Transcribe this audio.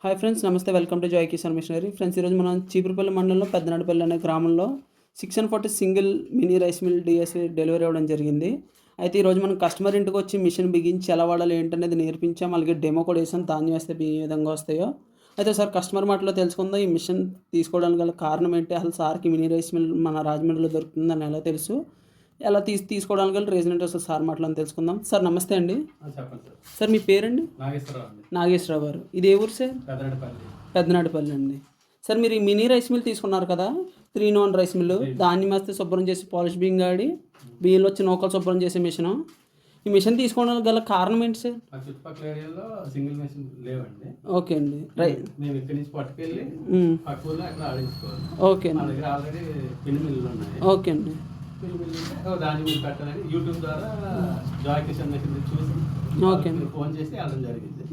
Hi friends, నమస్తే. Welcome to Jai Kisan machinery. Friends, ఈరోజు మనం చీపురుపల్లి మండలంలో పెద్దనాటిపల్లి అనే గ్రామంలో 640 single mini rice mill DSA delivery అవ్వడం జరిగింది. అయితే ఈరోజు మనం కస్టమర్ ఇంటికి వచ్చి మిషన్ బిగించి ఎలా వాడాలి ఏంటనేది నేర్పించాం. అలాగే డెమో కూడా వేసాం, ధాన్యం వేస్తే ఏ విధంగా వస్తాయో. అయితే సార్ కస్టమర్ మాటలో తెలుసుకుందాం. ఈ మిషన్ తీసుకోవడానికి గల కారణం ఏంటి, అసలు సార్కి మినీ రైస్ మిల్ మన రాజమండ్రిలో దొరుకుతుందని ఎలా తెలుసు, ఎలా తీసుకోవడానికి గల రీజన్ ఏంటో సార్ మాటలను తెలుసుకుందాం. సార్ నమస్తే అండి. చెప్పండి సార్. సార్ మీ పేరండి? నాగేశ్వరరావు అండి. నాగేశ్వరరావు గారు. ఇది ఏ ఊరు సార్? పెద్దనాటిపల్లి అండి. సార్ మీరు ఈ మినీ రైస్ మిల్ తీసుకున్నారు కదా, 3-in-1 రైస్ మిల్లు, ధాన్యం వేస్తే శుభ్రం చేసి పాలిష్ బియ్యం గాడి బియ్యంలో వచ్చి నూకలు శుభ్రం చేసే మిషను. ఈ మిషన్ తీసుకోవడానికి గల కారణం ఏంటి సార్? మా చుట్టుపక్కల ఏరియాలో సింగిల్ మెషిన్ లేవండి. ఓకే అండి. మేము ఇక్కడి నుంచి పట్టుకెళ్ళి పక్క ఊళ్ళో అక్కడ ఆడించుకోవాలి. ఓకే మా అండి. దగ్గర ఆల్రెడీ పిన్ మిల్లులు ఉన్నాయి. ఓకే అండి. పిన్ మిల్లు ఉంటే దాని మీద పెట్టాలని యూట్యూబ్ ద్వారా జాయ్ కిషన్ మెషిన్ చూసి ఓకే అండి. ఫోన్ చేసి వెళ్ళడం జరిగింది.